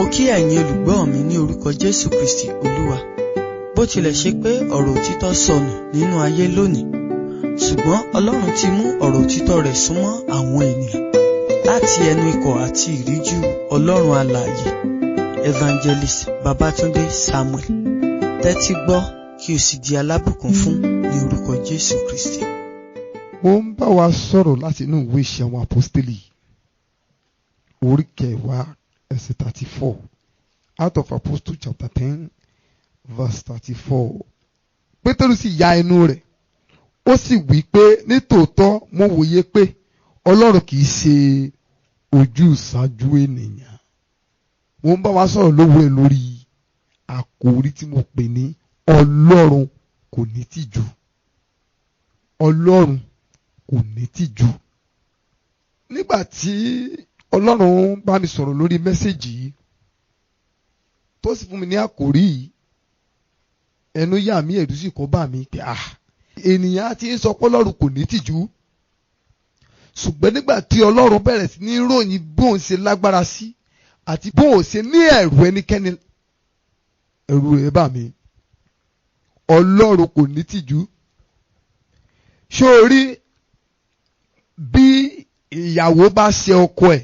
Mo kí ẹ̀yin olùgbọ́ mi ní orúkọ Jésù Kristi Olúwa. Bó tilẹ̀ ṣe pé ọ̀rọ̀ òtítọ́ sọnù nínú ayé lónìí, ṣùgbọ́n Ọlọ́run ti mú ọ̀rọ̀ òtítọ́ rẹ̀ súnmọ́ àwọn ènìyàn láti ẹnu ikọ̀ àti ìríjú Ọlọ́run alààyè, Evangelist Babátúndé Samuel. Tẹ́tí gbọ́ kí o sì di alábùkún fún ní orúkọ Jésù Kristi. Mo ń bá wa sọ̀rọ̀ láti inú ìwé Ìṣe àwọn Àpọ́stélì orí 10 ẹsẹ̀ 34. Out of Apostle chapter 10 verse 34. Pétérù sì ya ẹnu rẹ̀, ó sì wí pé nítòótọ́ mo wòye pé Ọlọ́run kìí ṣe ojúsàájú ènìyàn. Mo ń bá wa sọ̀rọ̀ lówó ẹ̀ lórí àkòrí tí mo pè ní Ọlọ́run kò ní tìjú. Ọlọ́run kò ní tìjú. Nígbà tí Ọlọ́run bá mi sọ̀rọ̀ lórí mẹ́sẹ̀jì yìí tó sì fún mi ní àkòrí yìí, ẹnu yà mí ẹ̀rù sì kó bà mí pé ènìyàn ti ń sọ pé Ọlọ́run kò ní tìjú. Ṣùgbọ́n nígbà tí Ọlọ́run bẹ̀rẹ̀ sí ní ròyìn bóun ṣe lágbára sí àti bóun ṣe ní ẹ̀rù ẹnikẹ́ni, ẹ̀rù rẹ̀ bà mí. Ọlọ́run kò ní tìjú. Ṣé o rí bí ìyàwó bá ṣe ọkọ ẹ̀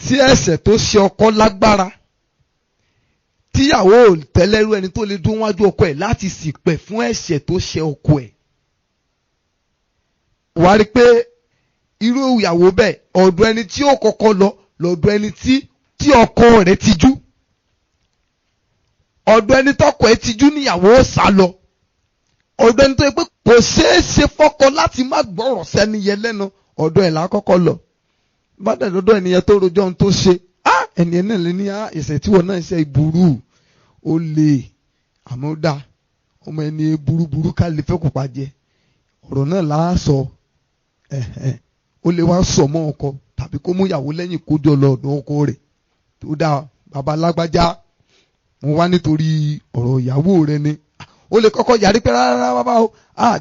tí ẹ̀ṣẹ̀ tó ṣe ọkọ lágbára, tíyàwó ò tẹ́lẹ̀rú ẹni tó lè dún wájú ọkọ ẹ̀ láti ṣìpẹ̀ fún ẹ̀ṣẹ̀ tó ṣe ọkọ ẹ̀, wàá rí pé irú ìyàwó bẹ́ẹ̀ ọ̀dọ̀ ẹni tí ó kọ́kọ́ lọ lọ́dọ̀ ẹni tí ọkọ rẹ̀ tijú. Ọ̀dọ̀ ẹni tọ́kọ ẹ̀ tijú níyàwó ó sá lọ. Ọ̀dọ̀ ẹni tó yẹ pé kò ṣeé ṣe fọ́kọ láti má gbọ́rọ̀ sẹ́ni yẹn lẹ́nu, ọ̀dọ̀ ẹ̀ là á kọ́kọ́ lọ. Bá dẹ̀ lọ́dọ̀ ẹnìyẹn tó rojọ́ ohun tó ṣe, ẹnìyẹn náà lè ní ẹ̀ṣẹ̀ tí wọ́n náà ṣe ìburú, ó lè àmọ́ ó dá ọmọ ẹni burúburú ká lè fẹ́ kó pa jẹ. Ọ̀rọ̀ náà là á sọ, ó lè wá sọ mọ́ ọkọ tàbí kó mú ìyàwó lẹ́yìn kó jọ lọ ọ̀dọ̀ ọkọ rẹ̀ tó dá bàbá lágbájá, mo wá nítorí ọ̀rọ̀ ìyàwó rẹ ni. Ó lè kọ́kọ́ yàrí pé rárá bàbá o,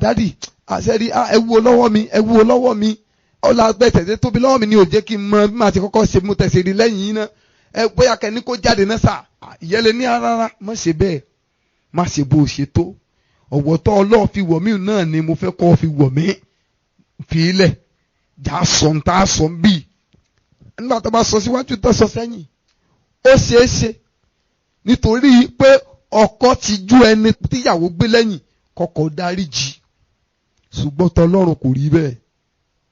dádì àṣẹ́rí ẹ wúwo lọ́wọ́ mi ọlá gbẹ̀tẹ̀tẹ̀ tóbi lọ́wọ́ mi ni ò jẹ́ kí n mọ bí màá ti kọ́kọ́ ṣe mú tẹ̀sí rí lẹ́yìn yín náà, bóyá kẹ́ni kó jáde náà sà, ìyẹ́lẹ̀ ní rárá má ṣe bẹ́ẹ̀, má ṣe bó ṣe tó. Ọ̀wọ̀ tó Ọlọ́run fi wọ̀ mí náà ni mo fẹ́ kọ́ fi wọ̀ mí, fi ilẹ̀ já sọ̀ ń tá a sọ̀ ń bì. Nígbà tó bá sọ síwájú tó sọ sẹ́yìn, ó ṣeé ṣe nítorí pé ọkọ ti jú ẹni tíyàwó gbé lẹ́yìn kọ́kọ́ dáríjì, ṣùgbọ́n tọlọ́run kò rí bẹ́ẹ̀.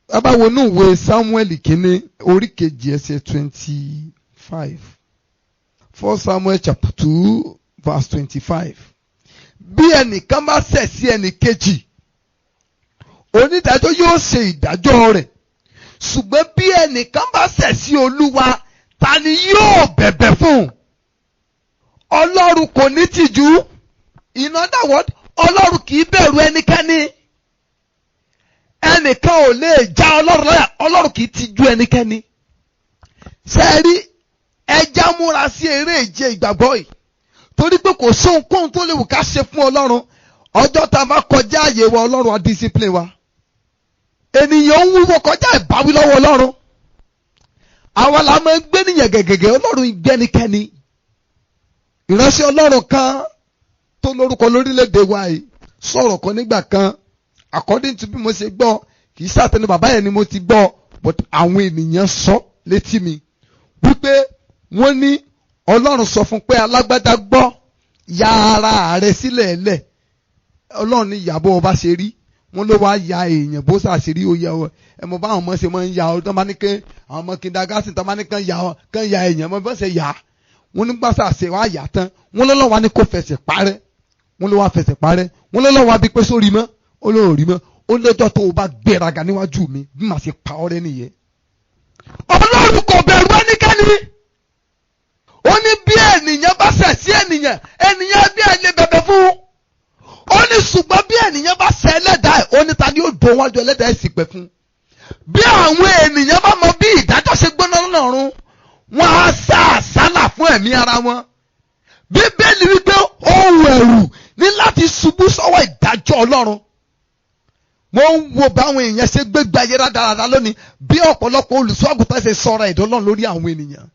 Bàbá wo nù ìwé Samuel kínní orí 2 ẹsẹ̀ 25. 1 Samuel chapter 2 verse 25. Bí ẹnìkan bá ṣẹ̀ sí ẹnìkejì, onídàájọ́ yóò ṣe ìdájọ́ rẹ̀. Ṣùgbọ́n bí ẹnìkan bá ṣẹ̀ sí Olúwa, ta ni yóò bẹ̀bẹ̀ fún? Ọlọ́run kò ní tìjú. In other words, Ọlọ́run kì í bẹ̀rù ẹnikẹ́ni. Ẹnìkan ò lè já Ọlọ́run láyà, Ọlọ́run kì í tijú ẹnikẹ́ni. Ṣé ẹ rí ẹja múra sí eré ìje ìgbàgbọ́ yìí? Torí pé kò sí ohunkóhun tó lè wù ká ṣe fún Ọlọ́run. Ọjọ́ tá a bá kọjá àyè wa, Ọlọ́run á discipline wa. Ènìyàn ń wúwo kọjá ìbáwí lọ́wọ́ Ọlọ́run. Àwa la máa ń gbé nìyẹn gẹ̀gẹ̀gẹ̀, Ọlọ́run ìgbẹ́nikẹ́ni. Ìránṣẹ́ Ọlọ́run kan tó lórúkọ lórílẹ̀‐èdè wa yìí sọ̀rọ̀ kan nígbà kan, according to bí mo ṣe gbọ́, kì í ṣàtẹnu bàbá yẹn ni mo ti gbọ́, but àwọn ènìyàn sọ létí mi wípé wọ́n ní Ọlọ́run sọ fún pé alágbádá gbọ́, ya ara rẹ̀ sílẹ̀ ẹ̀lẹ̀. Ọlọ́run ní ìyàbọ̀ ọba ṣe rí, wọ́n ló wá ya èèyàn bó ṣàṣírí oyè ẹmọ bá àwọn ọmọ ṣe máa ń ya ọ, tán bá ní kí àwọn ọmọ kindergarten tán bá ní kán ya èèyàn mọ́ bá ṣe yà á. Wọ́n ní gbàsá ṣe wá yà tán, wọ́n lọ́lọ́ wa ní kó fẹsẹ̀ parẹ́, wọ́n ló wá fẹsẹ̀ parẹ́, wọ́n lọ́lọ́ wa bí pé sórí mọ́, ó lóò rí mọ́, ó lọ́jọ́ tó o bá gbéraga níwájú mi bí màá ṣe pa ọ́ rẹ́ nìyẹn. Ọlọ́run kò bẹ̀rù ẹnikẹ́ni. Ó ní bí ènìyàn bá ṣẹ̀ sí ènìyàn bí ẹ lè bẹ̀bẹ̀ fún. Ó ní ṣùgbọ́n bí ènìyàn bá ṣẹ̀ ẹlẹ́dàá ẹ̀, ó ní ta ni ó dùn wájú ẹlẹ́dàá ẹ̀ sì pẹ̀ fún. Bí àwọn ènìyàn bá mọ bí ìdájọ́ ṣe gbóná lọ́run, wọ́n á sá àsálà fún ẹ̀mí ara wọn. Bíbélì wípé ohun ẹ̀rù ní láti ṣubú sọ́wọ́ ìdájọ́ Ọlọ́run. Mo ń wo báwọn èèyàn ṣe gbégbá ayé rádaràda lónìí, bí ọ̀pọ̀lọpọ̀ olùṣọ́ àgùntàn ṣe sọ̀rọ̀ ẹ̀dọ́ Ọlọ́run lórí àwọn ènìyàn.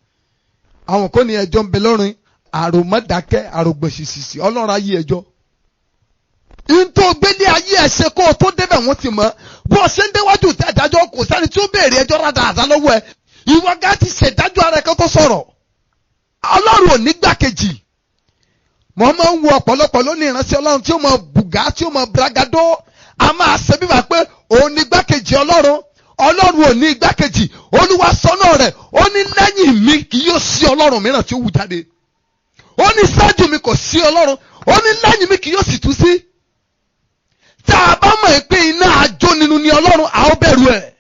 àwọn kò ní ẹjọ́ ń bẹ lọ́rùn àròmọ́dákẹ́ àrògbòṣìṣì Ọlọ́run ayé ẹjọ́. Ntọ́ gbélé ayé ẹ̀ṣẹ̀ kó o tó débẹ̀ wọ́n ti mọ̀ bó o ṣe ń déwájú ìdájọ́ kò sẹ́ni tí ó béèrè ẹjọ́ rádaràdá lọ́wọ́ ẹ̀ ìwọ gá ti ṣèdájọ́ ara ẹ̀ kó tó sọ̀rọ̀. Ọlọ́run ò ní gbàkejì. Mo máa ń wo ọ̀pọ̀lọpọ̀ lónìí ìránṣẹ́ Ọlọ́run tí ó mọ bùgá tí ó mọ bragado a máa ṣe bí wà pé òun ní gbàkejì Ọlọ́run. Ọlọ́run ò ní gbàkejì. Olúwa sọ́nà rẹ̀ ó ní lẹ́yìn mi kì yóò sí Ọlọ́run mìíràn tí ó wù jáde. Ó ní ṣáájú mi kò sí Ọlọ́run. Ó ní lẹ́yìn mi kì yóò sì tú sí. Tá a bá mọ̀ pé iná àjò nínú ni Ọlọ́run a ó bẹ̀rù ẹ̀.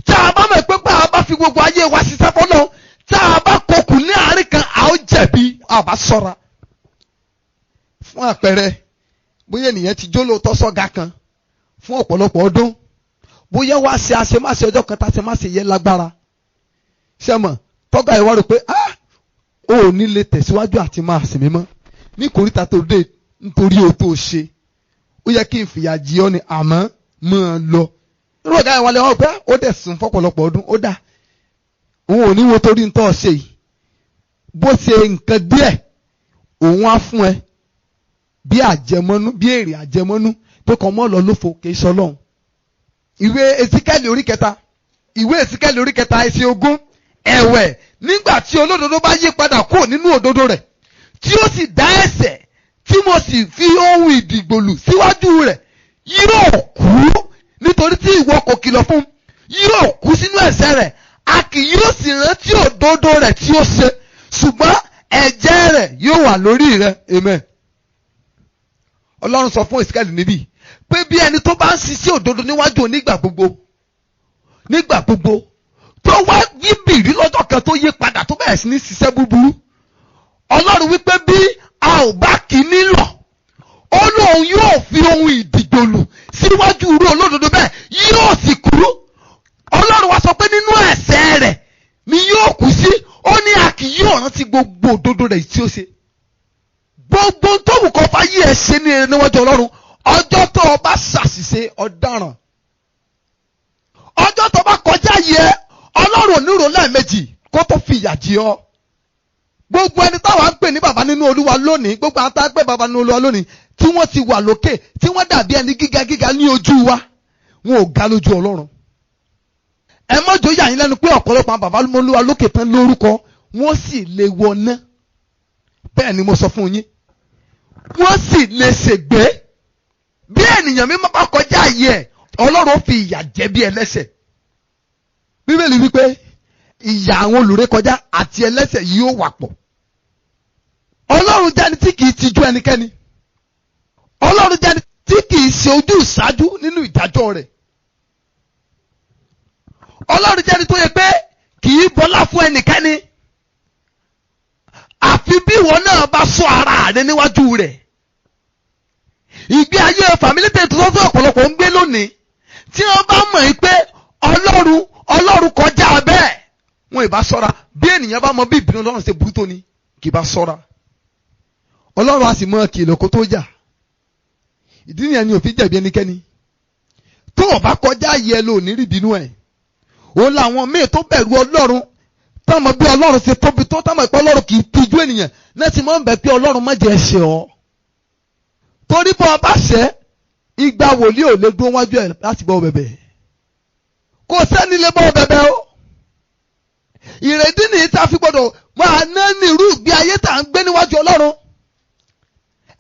Tá a bá mọ̀ pé bá a bá fi gbogbo ayé wa ṣiṣẹ́ fọ́lọ́ tá a bá kokù ní àárín kan a ó jẹ̀bi a bá ṣọ́ra. Fún àpẹẹrẹ bóyá ènìyàn ti jó lóòótọ́ sọ́gà kan fún ọ̀pọ̀lọpọ̀ ọdún bóyá wá ṣe àṣemáṣe ọjọ́ kan tá a ṣe má ṣe yẹ lágbára. Ṣé mọ̀ tọ́gà ìwà rò pé o ò ní lè tẹ̀síwájú àti máa sìn mí mọ́ ní kòríta tó dé nítorí o tó ṣe. Ó yẹ kí n fìyà jì ọ́ ni àmọ́ mọ́ ọ lọ. Irú ọ̀gá ìwà lè wọ́n pé ó dẹ̀ sùn fọ́pọ̀lọpọ̀ ọdún ó dà. Òun ò ní wo torí ń tọ́ ọ ṣe yìí. Bó ṣe nǹkan díẹ̀ òun á fún ẹ bí àjẹmọ́nú bí èrè àjẹmọ́nú pé kàn mọ́ lọ lófo kì í sọ lọ́hùn. Ìwé Èsíkẹ́lì orí kẹta ẹsẹ̀ 20 ẹ̀wẹ̀ nígbà tí olódodo bá yí padà kúrò nínú òdodo rẹ̀ tí ó sì dá ẹ̀ṣẹ̀ tí mo sì fi ohun ìdìgbòlù síwájú rẹ̀ yóò kú nítorí tí ìwọ kò kìlọ̀ fún yóò kú sínú ẹ̀ṣẹ̀ rẹ̀ a kì yóò sì rántí òdodo rẹ̀ tí ó ṣe ṣùgbọ́n ẹ̀jẹ̀ rẹ̀ yóò wà lórí rẹ̀ amen. Ọlọ́run sọ fún Èsíkẹ́lì níbí pé bí ẹni tó bá ń ṣiṣẹ́ òdodo níwájú nígbà gbogbo tó wá yíbìrí lọ́jọ́ kan tó yí padà tó bẹ̀rẹ̀ sí ní ṣiṣẹ́ búburú Ọlọ́run wípé bí a ò bá kì í nílọ̀ ó lóun yóò fi ohun ìdìgbòlù síwájú irú olódodo bẹ́ẹ̀ yóò sì kú. Ọlọ́run wá sọ pé nínú ẹ̀ṣẹ̀ rẹ̀ ni yóò kú sí ó ní a kì yóò rántí gbogbo òdodo rẹ̀ tí ó ṣe. Gbogbo tó wù kó fáyé ẹ̀ ṣe ní eré níwájú Ọlọ́run ọjọ́ tó o bá ṣàṣìṣe ọ̀daràn ọjọ́ tó o bá kọjá yẹ Ọlọ́run ò ní rò lẹ́ẹ̀mejì kó tó fi ìyà jì ọ́. Gbogbo ẹni táwa ń pè ní bàbá nínú Olúwa lónìí gbogbo àwọn tá a pè bàbá nínú Olúwa lónìí tí wọ́n ti wà lókè tí wọ́n dàbí ẹni gíga ní ojú wa wọn ò ga lójú Ọlọ́run. Ẹ mọ́jọ́ yà yín lẹ́nu pé ọ̀pọ̀lọpọ̀ àwọn bàbá nínú Olúwa lókè tán lórúkọ wọ́n sì lè wọná. Bẹ́ẹ̀ ni mo sọ fún yín wọ́n sì lè ṣègbé bí ènìyàn mímọ́ bá kọjá ayé ẹ̀ Ọlọ́run fi ìyà jẹ bí ẹlẹ́ṣẹ̀. Bíbélì wípé ìyà àwọn olùrékọjá àti ẹlẹ́ṣẹ̀ yóò wà pọ̀. Ọlọ́run jẹ́ ẹni tí kìí tijú ẹnikẹ́ni. Ọlọ́run jẹ́ ẹni tí kìí ṣe ojú ìṣáájú nínú ìdájọ́ rẹ̀. Ọlọ́run jẹ́ ẹni tó yẹ pé kìí bọlá fún ẹnikẹ́ni. Àfi bí ìwọ náà bá sọ ara rẹ níwájú rẹ̀. Ìgbé ayé fàmílítẹ̀ tó sọ́sọ́ ọ̀pọ̀lọpọ̀ ń gbé lónìí tí wọ́n bá mọ̀ pé Ọlọ́run kọjá bẹ́ẹ̀ wọn ì bá ṣọ́ra bí ènìyàn bá mọ bí ìbínú Ọlọ́run ṣe burú tó ni kì bá ṣọ́ra. Ọlọ́run á sì mọ kìlọ̀ kó tó jà. Ìdí nìyẹn ni òfin jẹ̀bi ẹnikẹ́ni. Tó o bá kọjá yẹ lò ní ìbínú ẹ̀. Òun làwọn míì tó bẹ̀rù Ọlọ́run táwọn bí Ọlọ́run ṣe tóbi tó táwọn ìpọ́ Ọlọ́run kì í tijú ènìyàn náà ti máa ń bẹ̀ pé Ọlọ́run má jẹ́ ẹ̀ṣẹ̀ ọ́. Torí bọ́ ọba ṣẹ́ igba wòlíì ò lè dúró wájú ẹ̀ láti bọ́ bẹ̀bẹ̀. Kò sẹ́ni lè bọ́ bẹ̀bẹ̀ o. Ìrèdí nìyí tá a fi gbọ́dọ̀ máa ná ní irú ìgbé ayé tá à ń gbé níwájú Ọlọ́run.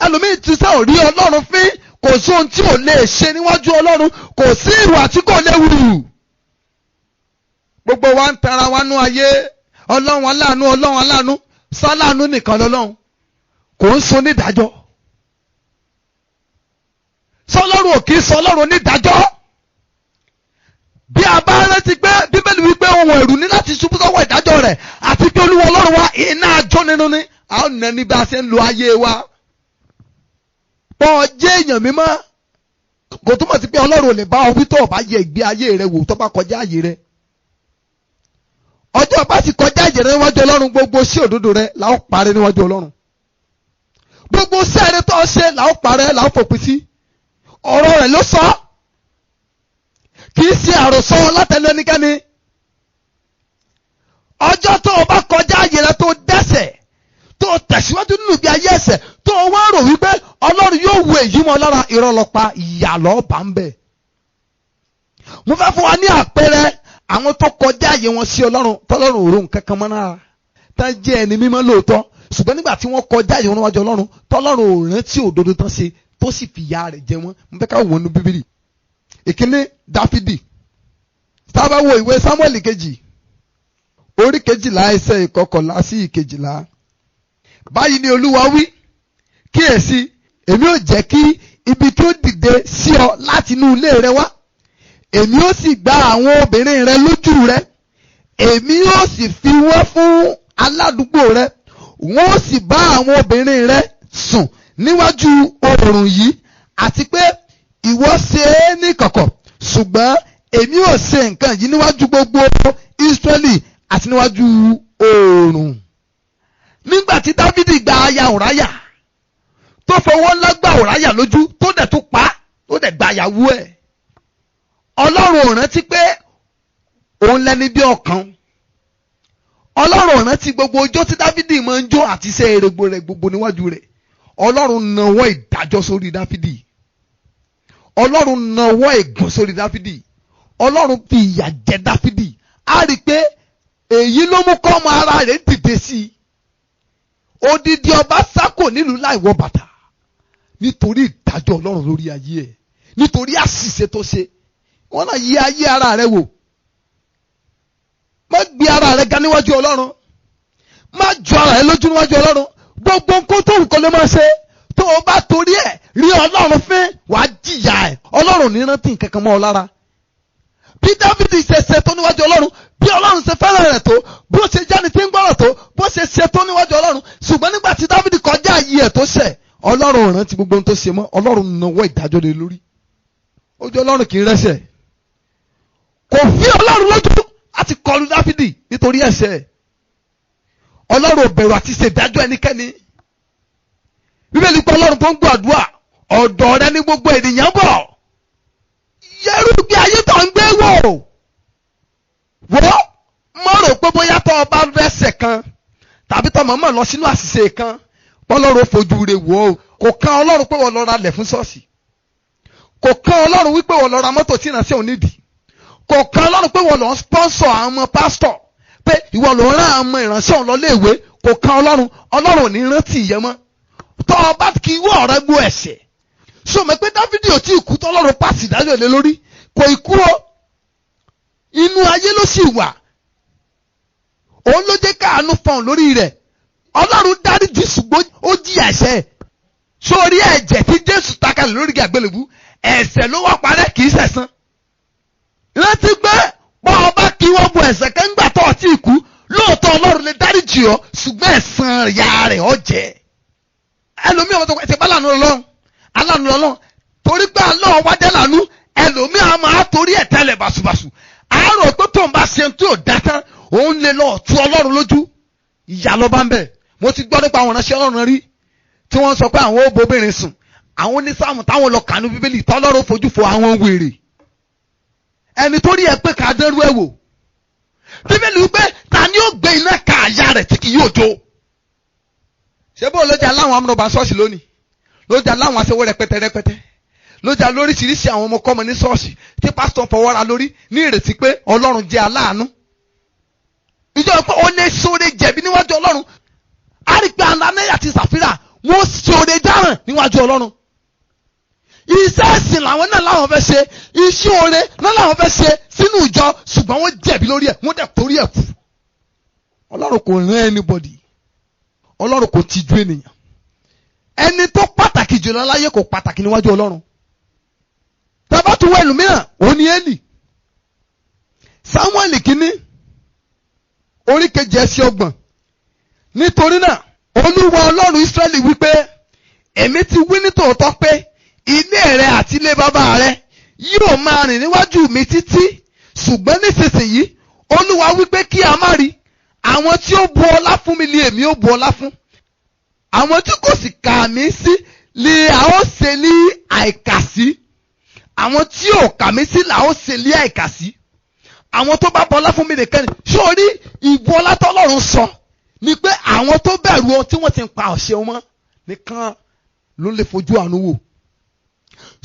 Ẹlòmíì ti sá ò rí Ọlọ́run fín kò sí ohun tí ò lè ṣe níwájú Ọlọ́run kò sí ìwà tí kò léwu. Gbogbo wa ń tara wa nú ayé Ọlọ́run aláàánú sáláàánú nìkan lọ́lọ́run kò ń so nídàájọ́. Sọlọ́run ò kì í sọ Ọlọ́run onídàájọ́. Bí a bá rántí pé Bíbélì wípé ohun ẹ̀rù ní láti ṣubú sọ́wọ́ ìdájọ́ rẹ̀ àti pé Olúwa Ọlọ́run wa iná àjọ nínú ni a ó nà ní bí a ṣe ń lo ayé wa. Bọ́ jẹ́ èèyàn mímọ́ kò túmọ̀ sí pé Ọlọ́run ò lè bá ọ wí tó bá yẹ ìgbé ayé rẹ wò tó bá kọjá ayé rẹ. Ọjọ́ bá sì kọjá ayé rẹ níwájú Ọlọ́run gbogbo sí òdodo rẹ là ó parẹ́ níwájú Ọlọ́run. Gbogbo sẹ́ẹ̀rẹ́ tó ṣe là ó parẹ́ là ó fòpin sí. Ọ̀rọ̀ rẹ̀ ló sọ kì í ṣe àròsọ látẹnu ẹnikẹ́ni. Ọjọ́ tó o bá kọjá ayé rẹ nínú ìgbé ayé ẹ̀ṣẹ̀ tó wá rò wípé Ọlọ́run yóò wo èyí mọ́ lára, irọ́ ló pa, ìyà ló bá ń bẹ̀. Mo fẹ́ fún wa ní àpẹẹrẹ àwọn tó kọjá àyè wọn sí Ọlọ́run tọ́lọ́run ò rò nǹkan kan mọ́ náà, tá jẹ́ ẹni mímọ́ lóòótọ́, ṣùgbọ́n nígbà tí wọ́n kọjá àyè wọn níwájú Ọlọ́run tọ́lọ́run ò rántí òdodo tán ṣe tó sì fi ìyà rẹ̀ jẹ wọ́n. Mo fẹ́ ká wò nínú Bíbélì. Ìkíní, Dáfídì. Tábà wo ìwé Sámúẹ́lì kejì orí 12 ẹsẹ̀ 11 sí 12. Báyìí ni Olúwa wí, kíyèsí, èmi ò jẹ́ kí ibi tó dìde sí ọ láti inú ilé rẹ wá, èmi ó sì gba àwọn obìnrin rẹ lójú rẹ, èmi ó sì fi wọ́n fún aládùúgbò rẹ, wọ́n ó sì bá àwọn obìnrin rẹ sùn níwájú oòrùn yìí, àti pé ìwọ ṣe é ní kọ̀kọ̀, ṣùgbọ́n èmi ò ṣe nǹkan yìí níwájú gbogbo Ísírẹ́lì àti níwájú oòrùn. Nígbà tí Dáfídì gba aya Ùráyà, tó fọwọ́ ńlá gbá Ùráyà lójú, tó dẹ̀ tún pa, tó dẹ̀ gba ìyàwó ẹ̀, Ọlọ́run ò rántí pé òun lẹni bí ọkàn. Ọlọ́run ò rántí gbogbo ọjọ́ tí Dáfídì máa ń jó àti iṣẹ́ erégbo rẹ̀ gbogbo níwájú rẹ̀. Ọlọ́run nawọ́ ìdájọ́ sórí Dáfídì. Ọlọ́run nawọ́ ègún sórí Dáfídì. Ọlọ́run fi ìyà jẹ Dáfídì. A rí i pé èyí ló mú kọ́ ọmọ ara rẹ̀ dìde sí i. Odidi ọba sákò nílùú láì wọ bàtà nítorí ìdájọ́ Ọlọ́run lórí ayé ẹ̀, nítorí àṣìṣe tó ṣe. Wọ́n náà yí ayé ara rẹ̀ wò. Má gbé ara rẹ̀ ga níwájú Ọlọ́run. Má jọ ara rẹ̀ lójú níwájú Ọlọ́run. Gbogbo nǹkan tó nǹkan ló máa ṣe. Tó o bá torí ẹ̀ rí Ọlọ́run fín, wàá jìyà ẹ̀. Ọlọ́run ní rántí nǹkan kan mọ́ ọ lára. Bí Dáfídì ṣe ṣe tó níwájú Ọlọ́run, bí Ọlọ́run ṣe fẹ́ràn rẹ̀ tó, bó ṣe jáde tí ń gbọ́rọ̀ tó, bó ṣe ṣe tó níwájú Ọlọ́run. Ṣùgbọ́n nígbà tí Dáfídì kọjá ayé ẹ̀ tó ṣẹ̀, Ọlọ́run ò rántí gbogbo ohun tó ṣe mọ́. Ọlọ́run nawọ́ ìdájọ́ lé lórí. Ojú Ọlọ́run kì í rẹ́ṣẹ̀. Kò fi Ọlọ́run lójú àti kọlu Dáfídì nítorí ẹ̀ṣẹ̀. Ọlọ́run ò bẹ̀rù àti ṣèdájọ́ ẹnikẹ́ni. Bíbélì pé Ọlọ́run tó ń gbọ́ àdúrà, ọ̀dọ̀ rẹ ní gbogbo ènìyàn bọ̀. Yẹ́rù bí ayé tó ń gbé wò. Wò má rò pé bóyá tó o bá rẹ́ṣẹ̀ kan tàbí tó mọ̀ọ́mọ̀ lọ sínú àṣìṣe kan, Ọlọ́run fojú rẹ̀ wò ó. Kò kan Ọlọ́run pé wọ́n lọ ra lẹ̀ fún ṣọ́ọ̀ṣì. Kò kan Ọlọ́run wípé wọ́n lọ ra mọ́tò tí ìránṣẹ́ ò nídìí. Kò kan Ọlọ́run pé wọ́n lọ sponsor àwọn ọmọ pásítọ̀, pé ìwọ lọ rán àwọn ọmọ ìránṣẹ́ òun lọ léèwé. Kò kan Ọlọ́run. Ọlọ́run ò ní rántí ìyẹn mọ́. Tó o bá kí ìwọ ọ̀rẹ́ gbọ́ ẹ̀ṣẹ̀. Ṣó mọ̀ pé Dáfídì ò tí ì kú tó Ọlọ́run pàṣẹ ìdájọ́ lé lórí. Kò ì kú o. Inú ayé ló sì wà. Òun ló jẹ́ káàánú fọ̀n lórí rẹ̀. Ọlọ́run dáríjì ṣùgbọ́n ó jìyà ẹ̀ṣẹ̀. Sórí ẹ̀jẹ̀ tí Jésù takalẹ̀ lórí àgbélébú, ẹ̀ṣẹ̀ ló wá parẹ́, kì í ṣẹ̀san. Rántí pé bọ́ ọba kí wọ́n bu ẹ̀ṣẹ̀ kan gbà tó ọtí ìkú, lóòótọ́ Ọlọ́run lè dáríjì ọ́, ṣùgbọ́n ẹ̀san ìyà rẹ̀ ó jẹ́. Ẹlòmíì ọmọ tó kọ ẹ̀ṣẹ̀ bá lànà Ọlọ́run, alánú Ọlọ́run, torí pé Ọlọ́run wá jẹ́ lànú, ẹlòmíì á máa torí ẹ̀ tẹ́lẹ̀ bàṣubàṣu. Àárò pé tóun bá ṣe tí ò dá tán, òun lè lọ tú Ọlọ́run lójú. Ìyà ló bá ń bẹ̀. Mo ti gbọ́ nípa àwọn ìránṣẹ́ Ọlọ́run rí tí wọ́n sọ pé àwọn ó bóbìnrin sùn. Àwọn onísáàmù táwọn lọ kànú Bíbélì tọ́lọ́run fojú fo àwọn wèrè. Ẹni tó rí ẹ pé ká dẹ́rú ẹ wò. Bíbélì wípé ta ni ó gbé iná ka àyà rẹ̀ tí kì yóò jó. Ṣé bó lójà láwọn amúnọba ṣọ́ọ̀ṣì lónìí? Lójà láwọn aṣẹ́wó rẹpẹtẹ. Lójà lóríṣiríṣi àwọn ọmọkọ́mọ ní ṣọ́ọ̀ṣì tí pásítọ̀ fọwọ́ra lórí ní ìrètí pé Ọlọ́run jẹ́ aláàánú. Ìjọba pé ó lè sóore jẹ̀bi níwájú Ọlọ́run. A rí pé Ananiya àti Sàfírà wọ́n sóore dáràn níwájú Ọlọ́run. Iṣẹ́ ẹ̀sìn làwọn náà láwọn fẹ́ ṣe, iṣẹ́ oore náà láwọn fẹ́ ṣe sínú ìjọ, ṣùgbọ́n wọ́n jẹ̀bi lórí ẹ̀, wọ́n dẹ̀ torí ẹ̀ kú. Ọlọ́run kò rán anybody. Ọlọ́run kò tijú ènìyàn. Ẹni tó pàtàkì jùlọ láyé kò pàtàkì níwájú Ọlọ́run. Tàbá tún wọ ẹlòmíràn, ó ní Élì. Sámúẹ́lì kínní orí 7:30. Nítorí náà, Olúwa Ọlọ́run Ísírẹ́lì wípé, èmi ti wí ní tòótọ́ pé ilé rẹ àti ilé bàbá rẹ yóò máa rìn níwájú mi títí, ṣùgbọ́n nísinsìnyí Olúwa wípé kí a má rí. Àwọn tí ó bu ọlá fún mi ni èmi ó bu ọlá fún. Àwọn tí kò sì kà mí sí ni a ó ṣe ní àìkàsí. Àwọn tí ò kà mí sí là ó ṣe ní àìkàsí. Àwọn tó bá bu ọlá fún mi nìkan ni. Sórí ìbu ọlá tọ́lọ́run sọ ni pé àwọn tó bẹ̀rù ohun tí wọ́n ti ń pa ọ̀ṣẹ́ wọn nìkan ló lè fojú àánú wò.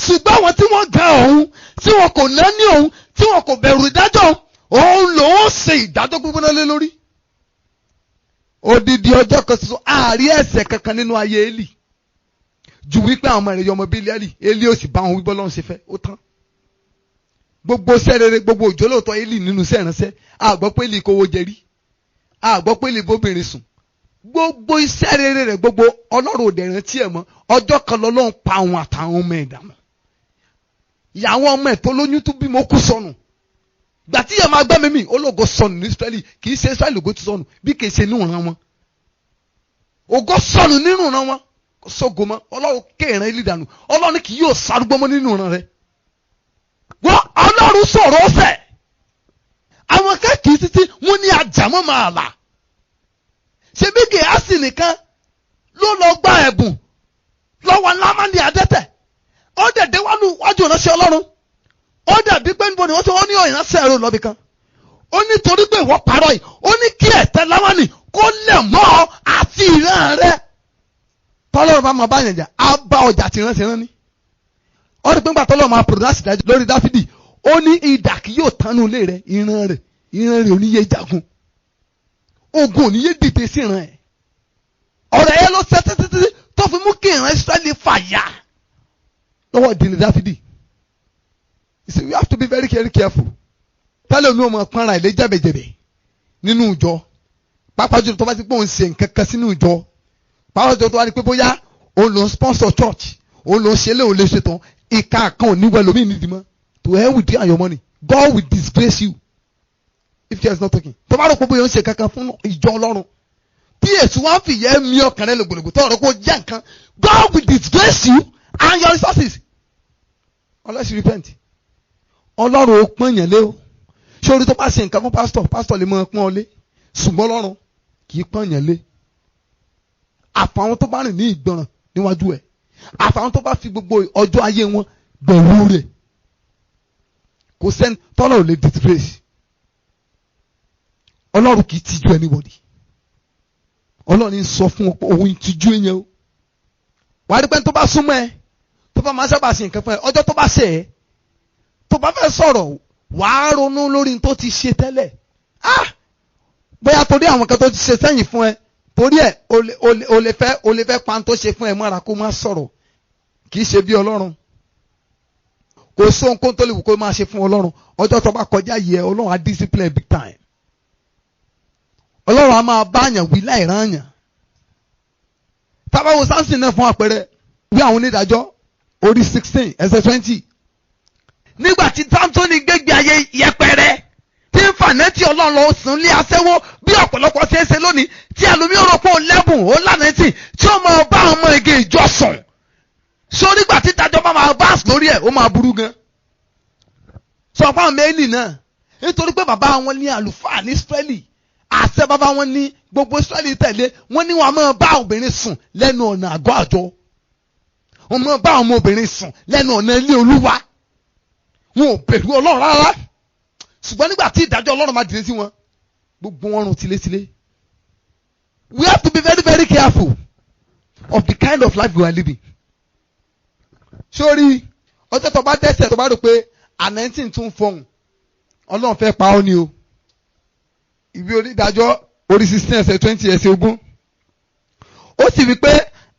Ṣùgbọ́n àwọn tí wọ́n ga òun, tí wọn kò náání òun, tí wọn kò bẹ̀rù ìdájọ́ òun lòun ṣe ìdájọ́ gbígbóná lé lórí. Odidi ọjọ́ kan ṣoṣo àárí ẹ̀ṣẹ̀ kankan nínú ayé Élì ju wípé àwọn ọmọ rẹ̀ yọmọ bí Élì ò sì bá wọn wíbọ́ lọ́run ṣe fẹ́ ó tán. Gbogbo iṣẹ́ rere, gbogbo òjò lóòótọ́ Élì nínú iṣẹ́ ìránṣẹ́, a gbọ́ pé Élì kówó jẹ rí, a gbọ́ pé Élì bóbìnrin sùn. Gbogbo iṣẹ́ rere rẹ̀ gbogbo Ọlọ́run òde rántí ẹ̀ mọ́. Ọjọ́ kan lọ́lọ́run pa àwọn àtàwọn ọmọ ẹ̀ dànù. Ìyàwó ọmọ ẹ̀ tó lóyún tó bímọ kú sọnù. Gbà tí ìyá máa gbẹ́ mímì ológo sọnù ní Ísírẹ́lì, kì í ṣe Ísírẹ́lì ògo ti sọnù bí kì í ṣe nínú ìran wọn. Ògo sọnù nínú ìran wọn kò sógo mọ́. Ọlọ́run ké ìran Élì dànù. Ọlọ́run kì yóò sarúgbó mọ́ nínú ìran rẹ̀. Wọ́n Ọlọ́run sọ̀rọ̀ ọ̀fẹ́. Àwọn kẹ́kìí títí wọ́n ní àjàmọ́ máa là. Ṣebí Gèhásì nìkan ló lọ gba ẹ̀bùn lọ́wọ́ Námánì adẹ́tẹ̀. Ó dẹ̀dẹ̀ wájú ìránṣẹ́ Ọlọ́run. Ó dàbí pé níbo ni wọ́n ti wọ́n ní ìránṣẹ́ ẹ̀rọ lọ́bì kan. Ó ní torí pé ìwọ parọ́ yìí, ó ní kí ẹ̀tẹ́ Námánì kó lẹ̀ mọ́ ọ àti ìran rẹ̀. Tọ́lọ́run bá máa bá yẹn jà, á bá ọjà tí ìránṣẹ́ rán ní. Ó ní pé nígbà tọ́lọ́run máa pòròdásì dájú lórí Dáfídì, ó ní idà kì yóò tánú ilé rẹ̀, ìran rẹ̀ ò ní yé jagun. Ogun ò ní yé dìde sí ìran ẹ̀. Ọ̀rọ̀ yẹn ló ṣe títí tó fi mú kí ìran Ísírẹ́lì fàyà lọ́wọ́ ìdílé Dáfídì. You see, we have to be very careful. Tẹ́lẹ̀ mi ò mọ̀ pọ́nra ilé jẹ̀bẹ̀jẹ̀bẹ̀ nínú ìjọ. Pàápàá jùlọ tó bá ti pé òun ṣe nǹkan kan sínú ìjọ. Pàápàá jùlọ tó wá ní pé bóyá òun ló ń sponsor church, òun ló ń ṣe lé òun lè ṣe tán. Ìka kan ò ní wẹ̀ lómi nídìí mọ́. To hell with you and your money. God will disgrace you if there is not talking. Tó bá rò pé bóyá ó ń ṣe kankan fún ìjọ Ọlọ́run. Bí èsù wá ń fìyẹ́ mi ọkàn rẹ̀ lògbòlògbò tó ọ̀rọ̀ kó jẹ́ nǹkan. God will disgrace you and your resources unless you repent. Ọlọ́run ó pọ́n yẹn lé o. Sórí tó bá ṣe nǹkan fún pásítọ̀ lè mọ pọ́n ọ lé. Ṣùgbọ́n Ọlọ́run kì í pọ́n yẹn lé. Àfàwọn tó bá rìn ní ìgbọràn níwájú ẹ̀. Àfàwọn tó bá fi gbogbo ọjọ́ ayé wọn bẹ̀rù rẹ̀. Kò sẹ́ni tọ́lọ̀ ò lè disgrace. Ọlọ́run kì í tijú anybody. Ọlọ́run ń sọ fún òun ìtìjú yẹn o. Wà á rí pé tó bá súnmọ́ ẹ, tó bá máa sábà ṣe nǹkan fún ẹ, ọjọ́ tó bá ṣe ẹ, tó bá fẹ́ sọ̀rọ̀, wà á ronú lórí tó ti ṣe tẹ́lẹ̀. Bóyá torí àwọn kan tó ti ṣe sẹ́yìn fún ẹ, torí ẹ o lè fẹ́ pa tó ṣe fún ẹ mọ́ra kó má sọ̀rọ̀. Kì í ṣe bí Ọlọ́run. Kò sí ohunkóhun tó lè wù kó máa ṣe fún Ọlọ́run. Ọjọ́ tó bá kọjá yẹ Ọlọ́run á discipline big time. Ọlọ́run á máa bá àyàn wí láì rán àyàn. Tábà wo Sámsìn náà fún àpẹẹrẹ bí àwọn onídàájọ́ orí 16 ẹsẹ̀ 20. Nígbà tí Sámsónì gbégbé ayé yẹpẹrẹ tí ń fànẹ́tì Ọlọ́run lọ sùn lé aṣẹ́wó bí ọ̀pọ̀lọpọ̀ ṣe é ṣe lónìí tí ẹlòmíràn rò pé ó lẹ́bùn ó lánàtì tí ó máa bá ọmọ ege ìjọ sùn. So nígbà tí ìdájọ́ bá máa bá lórí ẹ̀ ó máa burú gan. Sọ fún àwọn Élì náà nítorí pé bàbá wọn ní àlùfáà ní Ísírẹ́lì. Àṣẹ bàbá wọn ní gbogbo Ísírẹ́lì tẹ̀lé wọn ní wọn máa bá obìnrin sùn lẹ́nu ọ̀nà àgọ́ àjọ. Wọn máa bá ọmọ obìnrin sùn lẹ́nu ọ̀nà ilé Olúwa. Wọn ò bẹ̀rù Ọlọ́run rárá. Ṣùgbọ́n nígbà tí ìdájọ́ Ọlọ́run máa dìde sí wọn, gbogbo wọn rùn tilétilé. We have to be very very careful of the kind of life we are living. Sórí ọjọ́ tó bá dẹ́ṣẹ̀ tó bá rò pé anointing tún fọhùn, Ọlọ́run fẹ́ pa ọ́ ni o. Ìwé onídàájọ́ orí 16 ẹsẹ̀ 20 ẹsẹ̀ 20. Ó sì wí pé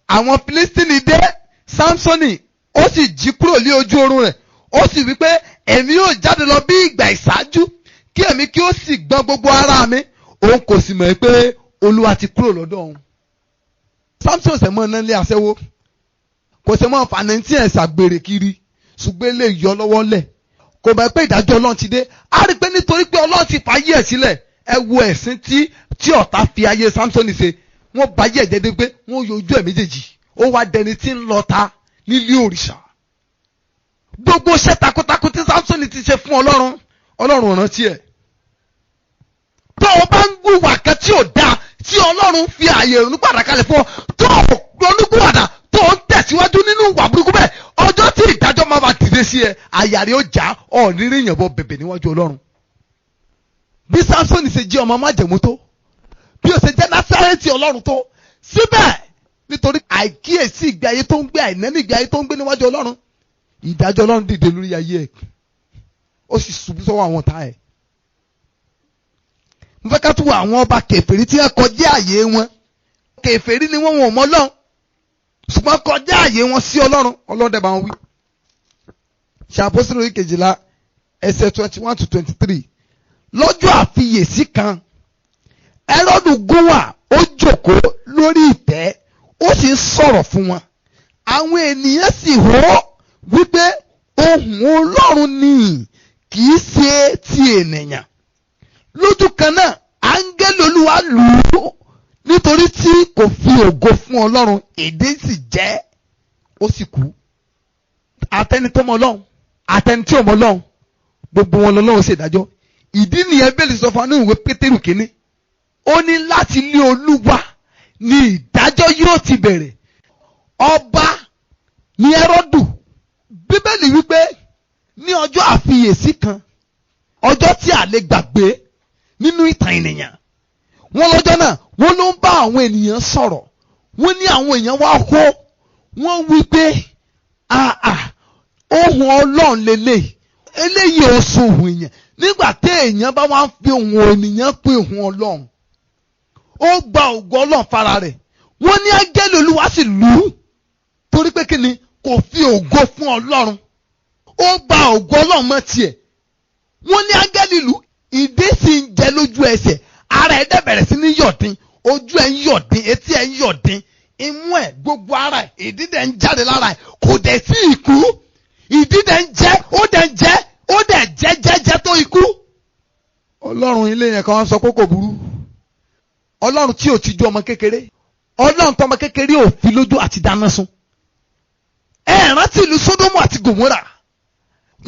àwọn Fílístínì dé Sámsónì, ó sì jí kúrò lé ojú oorun rẹ̀. Ó sì wí pé èmi yóò jáde lọ bí ìgbà ìṣáájú kí èmi kí ó sì gbọ́n gbogbo ara mi. Òun kò sì mọ̀ pé Olúwa ti kúrò lọ́dọ̀ òun. Sámsónì ṣe mọ́ náà lé aṣẹ́wó. Kò ṣe mọ́ fànẹ́ntì ẹ̀ ṣàgbèrè kiri. Ṣùgbọ́n lè yọ lọ́wọ́ lẹ̀. Kò bá pé ìdájọ́ Ọlọ́run ti dé. A rí pé nítorí pé Ọlọ́run ti fàyè ẹ̀ sílẹ̀. Ẹ wo ẹ̀sìn tí ọ̀tá fi ayé Sámsónì ṣe. Wọ́n bá yẹ̀ jẹ́dẹ́ pé wọ́n yọ ojú ẹ̀ méjèèjì. Ó wá dẹni tí ń lọ ta nílé òrìṣà. Gbogbo iṣẹ́ takuntakun tí Sámsónì ti ṣe fún Ọlọ́run, Ọlọ́run rántí ẹ̀. Tó o bá ń gbùwà kan tí ò dáa tí Ọlọ́run fi ààyè ìrònúpìwàdà kalẹ̀ fún ọ, tó o ronúpìwàdà tó o ń tẹ̀síwájú nínú ìwà burúkú bẹ́ẹ̀, ọjọ́ tí ìdájọ́ máa bá dìde sí ẹ, àyà rẹ̀ ó já ọ̀ọ́nìrìn ìyànbọ̀ bẹ̀bẹ̀ níwájú Ọlọ́run. Bí Sámsónì ṣe jẹ́ ọmọ májẹ̀mú tó, bí ó ṣe jẹ́ Násárẹ́tì rẹ́pẹ́sẹ́ntì Ọlọ́run tó síbẹ̀ nítorí àìkíyèsí ìgbé ayé tó ń gbé àìnẹ́ní ìgbé ayé tó ń gbé níwájú Ọlọ́run ìdájọ́ Ọlọ́run dìde lórí ayé ẹ̀ ó sì ṣubú sọ́wọ́ àwọn ọ̀tá ẹ̀. mo fẹ́ ká tún wo àwọn ọba kèfèrí tí wọ́n kọjá àyè wọn kèfèrí ni wọ́n ò mọ Ọlọ́run ṣùgbọ́n kọjá àyè wọn sí Ọlọ́run Ọlọ́run dẹ̀ bá wọn wí. Ṣàpọ́sítélì orí 12 ẹsẹ̀ 21 to 23 lọ́jọ́ àfiyèsí kan Hẹ́rọ́dù gúnwà ó jókòó lórí ìtẹ́ ó sì ń sọ̀rọ̀ fún wọn àwọn ènìyàn sì hó wípé ohùn Ọlọ́run ni kì í ṣe ti ènìyàn. Lójú kan náà áńgẹ́lì Olúwa lù ú nítorí tí kò fi ògo fún Ọlọ́run èdè sì jẹ́ ó sì kú. Àtẹni tó mọ Ọlọ́run àtẹni tí ò mọ Ọlọ́run gbogbo wọn lọ́lọ́run ṣèdájọ́. Ìdí nìyẹn bẹ́ẹ̀lì sọ fún ìwé Pétérù kínní ó ní láti ilé Olúwa ni ìdájọ́ yóò ti bẹ̀rẹ̀. Ọba ní Hẹ́rọ́dù Bíbélì wípé ní ọjọ́ àfiyèsí kan ọjọ́ tí a lè gbàgbé nínú ìtàn ènìyàn wọ́n lọ́jọ́ náà wọ́n ló ń bá àwọn ènìyàn sọ̀rọ̀ wọ́n ní àwọn èèyàn wá hó wọ́n wí pé ohùn Ọlọ́run lélẹ̀ eléyìí ò sọ ohùn èèyàn nígbà tí èèyàn bá wá ń fi ohùn ènìyàn pé ohùn Ọlọ́run ó gba ògo Ọlọ́run fara rẹ̀ wọ́n ní áńgẹ́lì Olúwa sì lù ú torí pé kí ni kò fi ògo fún Ọlọ́run ó gba ògo Ọlọ́run mọ́ tiẹ̀ wọ́n ní áńgẹ́lì lù ìdí sì ń jẹ lójú ẹsẹ̀ ara ẹ̀ dẹ̀ bẹ̀rẹ̀ sí ní yọ̀dín ojú ẹ̀ ń yọ̀dín etí ẹ̀ ń yọ̀dín imú ẹ̀ gbogbo ara ẹ̀ ìdí dẹ̀ ń jáde lára ẹ̀ kò dẹ̀ sí ikú ìdí dẹ̀ ń jẹ́ ó dẹ̀ ń jẹ́ ó dẹ̀ jẹ́ tó ikú. Ọlọ́run ilé yẹn kan sọ pé kò burú Ọlọ́run tí ò ti ju ọmọ kékeré Ọlọ́run tọmọ kékeré ò fi lójú àti dáná sun. Ẹ rántí ìlú Sódómù àti Gòmórà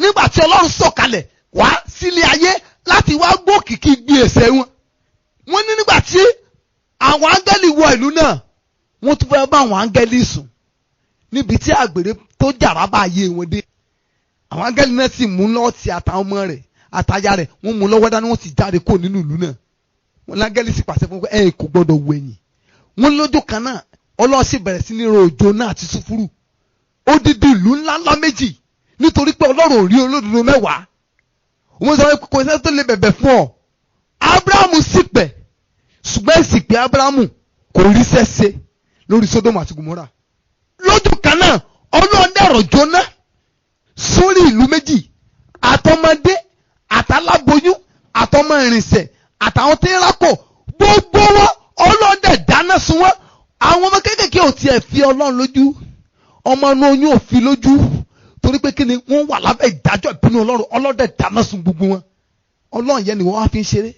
nígbà tí Ọlọ́run sọ̀kalẹ̀ wá sílé ayé láti wá gbókìkí gbé ẹ̀ṣẹ̀ wọn. Wọ́n ní nígbà tí àwọn áńgẹ́lì wọ ìlú náà wọ́n tún fẹ́ bá àwọn áńgẹ́lì sùn níbi tí àgbèrè tó jàrá bá ayé wọn dé. Àwọn áńgẹ́lì náà sì mú Lọ́ọ̀tì àtàwọn ọmọ rẹ̀ àtaya rẹ̀ wọ́n mú lọ́wọ́ dání wọ́n sì jáde kó nínú ìlú náà. Wọ́n láńgẹ́lì sì pàṣẹ fún ẹ kò gbọ́dọ̀ wẹ̀yìn. Wọ́n lójú kan náà Ọlọ́run sì bẹ̀rẹ̀ sí ní ro òjò náà àti sùfúrù. Odidi ìlú ńláńlá méjì nítorí pé Ọlọ́run ò rí olódodo mẹ́wàá. Wọ́n sọ pé kò sẹ́ni tó lè bẹ̀bẹ̀ fún ọ. Ábúráhámù sì pẹ̀ ṣùgbọ́n ìsìnkú Ábúráhámù kò rí sẹ́sẹ́ lórí Sódómù àti Gòmórà. Lójú kan náà Ọlọ́run dẹ̀rọ̀ jóná sórí ìlú méjì àtọmọdé àtàláboyún àtọmọ ìrìnsẹ̀ àtàwọn tí ń rákò gbogbo wọn Ọlọ́run dẹ̀ dáná sun wọn. Àwọn ọmọ kéékèèké ò tiẹ̀ fi Ọlọ́run lójú ọmọ inú oyún ò fi lójú torí pé kí ni wọ́n wà lábẹ́ ìdájọ́ ìbínú Ọlọ́run Ọlọ́run dẹ̀ dáná sun gbogbo wọn. Ọlọ́run yẹn ni wọ́n wá fi ń ṣeré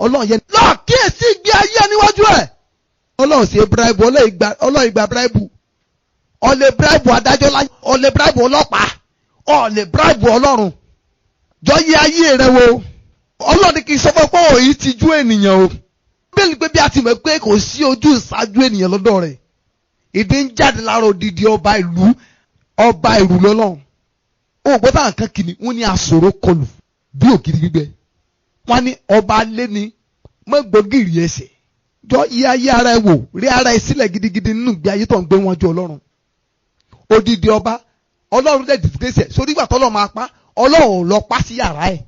Ọlọ́run yẹn lọ́ọ̀ kíyèsí ìgbé ayé níwájú ẹ̀. Ọlọ́run ṣe bíráìbù Ọlọ́run ìgbà bíráìbù ọ̀lẹ̀ bíráìbù adájọ́ láyé ọ̀lẹ̀ bíráìbù ọlọ́pàá ọ̀lẹ̀ bíráìbù Ọlọ́run jọ yí ayé rẹ wo. Ọlọ́run kì í sọ fún pé òyì ti jú ènìyàn o. Bíbélì pé bí a ti mọ̀ pé kò sí ojú ìṣáájú ènìyàn lọ́dọ̀ rẹ̀ ìdí ń jáde lára odidi ọba ìlú lọ́lọ́run. Ó gbọ́dọ̀ àǹkan kìíní wọ́n ní àsòro kọlù bí ògiri gbígbẹ. Wọ́n ní ọba alẹ́ ni mọ́gbọ́gìrì ẹsẹ̀ jọ yí ayé ara ẹ wò rí ara ẹ sílẹ̀ gidigidi nínú ìgbé ayé tó ń gbé wọn jọ Ọlọ́run. Odidi ọba Ọlọ́run dẹ̀ dìgbésẹ̀ sórí ìgbà tọ́lọ́ máa pa Ọlọ́run ò lọ pa sí yàrá ẹ̀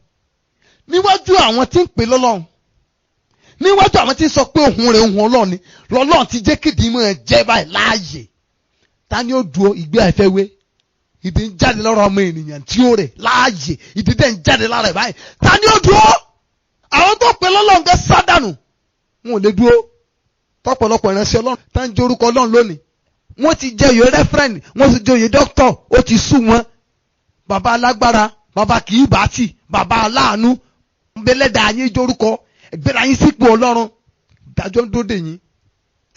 níwájú àwọn tí ń pè lọ́lọ́run níwájú àwọn tí ń sọ pé òun rẹ̀ òun Ọlọ́run ni lọ́lọ́run ti jẹ́ kéde mọ́ ẹ jẹ́ báyìí láàyè. Ta ni ó dúró ìgbé àìfẹ́wé ìdí ń jáde lọ́rọ̀ ọmọ ènìyàn tí ó rẹ̀ láàyè ìdí dẹ̀ ń jáde lára ẹ̀ báyìí. Ta ni ó dúró àwọn tó pè lọ́lọ́run gẹ́ sádànù wọn ò lè dúró. Tọ́pọ̀lọpọ̀ ìránṣẹ́ Ọlọ́run tá ń jẹ́ orúkọ Ọlọ́run lónìí wọ́n ti jẹ́ oyè rẹ́fẹ́rẹ́ndì wọ́n ti jẹ́ oyè dókítọ̀ ó ti sú wọn. Bàbá alágbára bàbá kì í bá tì bàbá aláàánú gbẹlẹ́dà yín jórúkọ ẹgbẹ́ra yín sípò Ọlọ́run ìdájọ́ ń dóde yín.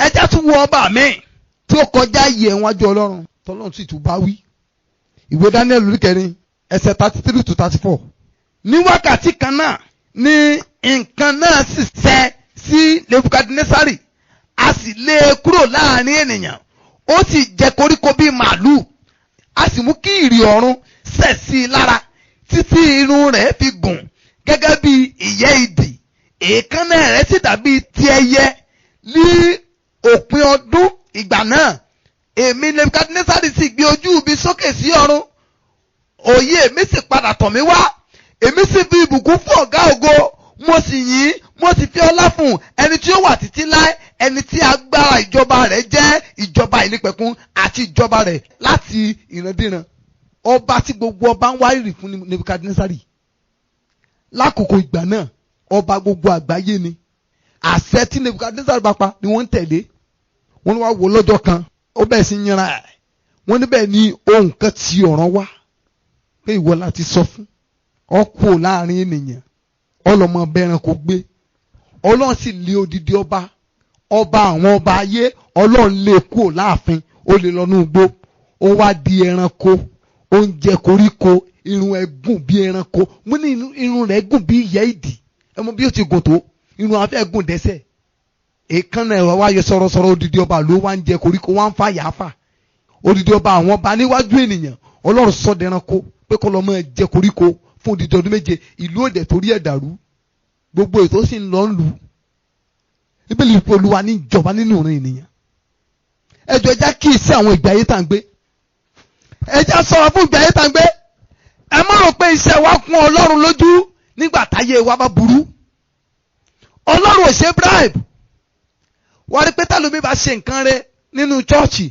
Ẹjẹ́ tún wọ ọba mi tí ó kọjá iye ẹ̀wọ̀n Ọlọ́run tọ́lọ́run sì tún bá wí. Ìwé Daniel orí 4 ẹsẹ̀ 33 to 34. Ní wákàtí kan náà ni nǹkan náà sì ṣẹ sí Nebukadnesari a sì lé e kúrò láàrin ènìyàn ó sì jẹ koríko bíi màálù a sì mú kí ìrì ọ̀run sẹ̀ sí i lára títí irun rẹ̀ fi gùn gẹ́gẹ́ bí ìyẹ́ idì èékánná rẹ̀ sì dàbí ti ẹyẹ ní òpin ọdún ìgbà náà èmi Nebukadnesari sì gbé ojú mi sókè sí ọ̀run, òye mi sì padà tọ̀ mí wá, èmi sì fi ìbùkún fún ọ̀gá ògo, mo sì yìn, mo sì fi ọlá fún ẹni tí ó wà títí láé, ẹni tí agbára ìjọba rẹ̀ jẹ́ ìjọba ìnípẹ̀kun àti ìjọba rẹ̀ láti ìrandíran. Ọba tí gbogbo ọba ń wárìrì fún Nebukadnesari. Lákòókò ìgbà náà ọba gbogbo àgbáyé ni. Àṣẹ tí Nebukadnesari bá pa ni wọ́n ń tẹ̀lé. Wọ́n ní wá wò lọ́jọ́ kan ó bẹ̀rẹ̀ sí yanra ẹ̀. Wọ́n níbẹ̀ ni ohun kan ti ọ̀ràn wá pé ìwọ láti sọ fún ọkọ̀ láàrin ènìyàn ọlọ́mọ bẹ́ẹ̀rẹ̀ kò gbé. Ọlọ́run sì lé odidi ọba àwọn ọba ayé, Ọlọ́run lé kúrò láàfin, ó lè lọ nú igbó, ó wá di ẹranko, ó ń jẹ koríko, irun ẹ̀ gùn bí ẹranko. Mo ní irun rẹ̀ gùn bí ìyẹ́ ìdì, ẹ mọ̀ bí ó ti gùn tó, irun afẹ́ gùn dẹ́sẹ̀. Èékánná ẹ̀rọ wá yọ sọ̀rọ̀sọ̀rọ̀, odidi ọba ló wá ń jẹ koríko, wá ń fa yàáfà. Odidi ọba àwọn ọba níwájú ènìyàn, Ọlọ́run sọ dẹranko pé kó lọ máa jẹ koríko fún odidi ọdún méje. Ìlú òde torí ẹ̀ dàrú, gbogbo ètò sì ń lọ ń lù. Bíbélì wípé Olúwa ní ìjọba nínú ìran ènìyàn. Ẹjọ́ ẹja kíyèsí àwọn ìgbé ayé tá à ń gbé. Ẹja sọ̀rọ̀ fún ìgbé ayé tá à ń gbé. Ẹ má rò pé iṣẹ́ wa kún Ọlọ́run lójú nígbà táyé wa bá burú. Ọlọ́run ò ṣe bribe. Wá rí pé tálómi bá ṣe nǹkan rẹ̀ nínú chọ́ọ̀chì,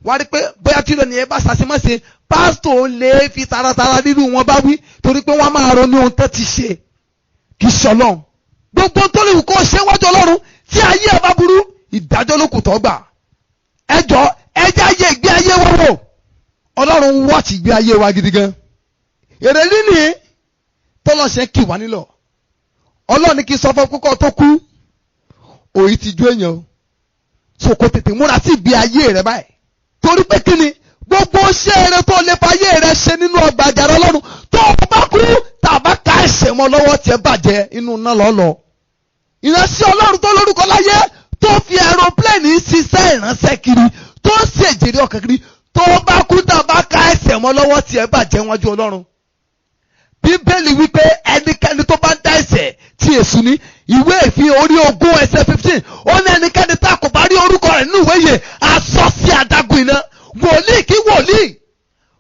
wá rí pé bóyá tí lónìí ẹ bá ṣàṣemáṣe, pásítọ̀ lè fi taratara nínú wọn bá wí torí pé wọ́n máa ronú ohun tó ti ṣe kì í ṣọlọ́run. Gbogbo tó lè wù kó ṣe wájú Ọlọ́run tí ayé ẹ bá burú, ìdájọ́ ló kù tó gbà. Ẹjọ́ ẹjẹ́ ayé ìgbé ayé wa wò. Ọlọ́run wọ́ọ̀tì ìgbé ayé wa gidi gan. Èrè líni tọ́lọ́ṣẹ́ kì wá nílọ̀. Ọlọ́run ní kí n sọ fún kókó tó kú, òyì ti ju èèyàn o. So kò tètè múra sí ìgbé ayé rẹ báyìí. Torí pé kí ni gbogbo iṣẹ́ eré tó lè fayé rẹ ṣe nínú ọgbà àjàrà Ọlọ́run tó o bá kú tàbá ká ẹ̀ṣẹ̀ mọ́ lọ́wọ́ tiẹ̀ bàjẹ́ inú náà lọ́lọ́. Ìránṣẹ́ Ọlọ́run tó lórúkọ láyé tó fi aeroplane ṣiṣẹ́ ìránṣẹ́ kiri tó ń ṣèjèrè ọkàn kiri tó o bá kú tàbá ká ẹ̀ṣẹ̀ mọ́ lọ́wọ́ tiẹ̀ bàjẹ́ wájú Ọlọ́run. Bíbélì wípé ẹnikẹ́ni tó bá dá ẹ̀ṣẹ̀ tí Èṣù ní, ìwé ìfihàn orí 20:15 ó ní ẹnikẹ́ni tá kò bá rí orúkọ rẹ̀ nínú ìwé yìí aṣọ sí adágún iná. Wòlíì kí wòlíì,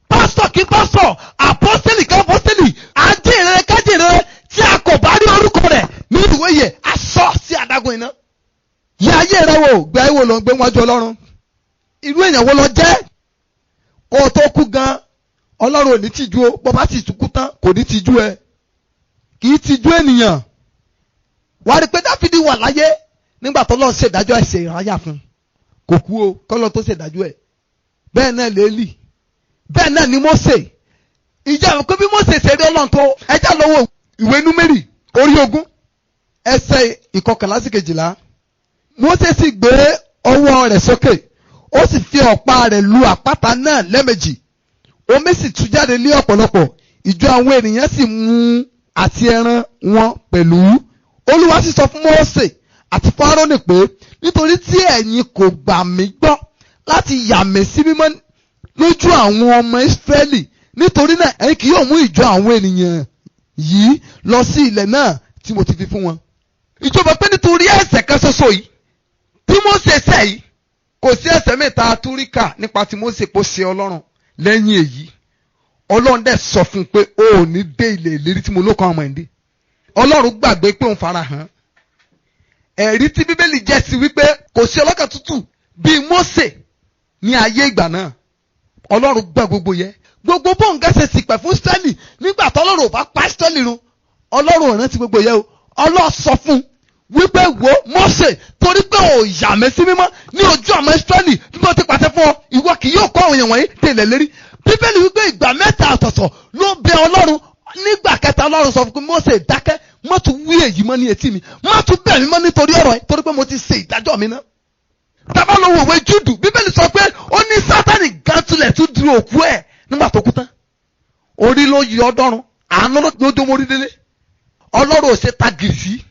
pásítọ̀ kí pásítọ̀, àpọ́sítélì kí àpọ́sítélì, ajínrere kájínrere tí a kò bá rí orúkọ rẹ̀ nínú ìwé yìí aṣọ sí adágún iná. Yẹ ayé rẹ wò, gbé ayé wo ló ń gbé wájú Ọlọ́run? Irú èèyàn wo ló jẹ́? Kó o tó kú gan, Ọlọ́run ò ní tìjú o, bó bá sì tún kú tán kò ní tìjú ẹ. Kì í tìjú ènìyàn. Wà rí pé Dáfídì wà láyé nígbà tó lọ́ọ́ ṣèdájọ́ ẹ̀ṣẹ̀ ìráyà fún un. Kò kú o, kọ́lọ́ tó ṣèdájọ́ ẹ̀. Bẹ́ẹ̀ náà lélì, bẹ́ẹ̀ náà ni Mósè. Ìjà pé bí Mósè ṣe rí Ọlọ́run tó, ẹjá lọ́wọ́ ìwé Númérì orí 20 ẹsẹ̀ 11 sí 12. Mósè sì gbé ọwọ́ rẹ̀ sókè, ó sì fi ọ̀pá rẹ̀ lu àpáta náà lẹ́ẹ̀mejì. Omi sì tú jáde ní ọ̀pọ̀lọpọ̀, ìjọ àwọn ènìyàn sì mu àti ẹran wọn pẹ̀lú. Olúwa sì sọ fún Mósè àti fún Árónì pé nítorí tí ẹ̀yin kò gbà mí gbọ́ láti yà mí sí mímọ́ lójú àwọn ọmọ Ísírẹ́lì, nítorí náà ẹ̀yin kì yóò mú ìjọ àwọn ènìyàn yìí lọ sí ilẹ̀ náà tí mo ti fi fún wọn. Ìjọba pé nítorí ẹ̀ṣẹ̀ kan ṣoṣo yìí tí Mósè ṣẹ̀ yìí, kò sí ẹ̀ṣẹ̀ mẹ́ta túríkà nípa tí Mósè kò ṣe Ọlọ́run. Lẹ́yìn èyí Ọlọ́run dẹ̀ sọ fún un pé o ò ní dé ilẹ̀ ìlérí tí mo ló kàn ọmọ ẹ̀ ń dé. Ọlọ́run gbàgbé pé òun fara hàn. Ẹ̀rí tí Bíbélì jẹ́ sí wípé kò sí ọlọ́kàn tútù bíi Mósè ní ayé ìgbà náà. Ọlọ́run gbà gbogbo yẹ. Gbogbo bóun gẹ́sẹ̀ sì pẹ̀ fún Ísírẹ́lì nígbà tó Ọlọ́run ò bá pa Ísírẹ́lì run. Ọlọ́run ò rántí gbogbo yẹ o. Ọlọ́run sọ fún wípé wo Mósè, torí pé ò yà mí sí mímọ́ ní ojú ọmọ Ísírẹ́lì bí mo ti pàṣẹ fún ọ, ìwọ kì yóò kọ́ àwọn èèyàn wọ̀nyí tẹ̀lé lérí. Bíbélì wípé ìgbà mẹ́ta ọ̀tọ̀ọ̀tọ̀ ló bẹ Ọlọ́run. Nígbà kẹta Ọlọ́run sọ fún pé Mósè dákẹ́, má tún wí èyí mọ́ ní etí mi, má tún bẹ̀ mí mọ́ nítorí ọ̀rọ̀ ẹ̀, torí pé mo ti ṣe ìdájọ́ mi náà. Tábà lọ wo ìwé Júdù, Bíbélì sọ pé ó ní Sátánì gan tulẹ̀ tún di òkú ẹ̀ nígbà tó kú tán. Orí ló yọ ọdọ́run, àánú ló dó mórí délé. Ọlọ́run ò ṣe ta gìrì.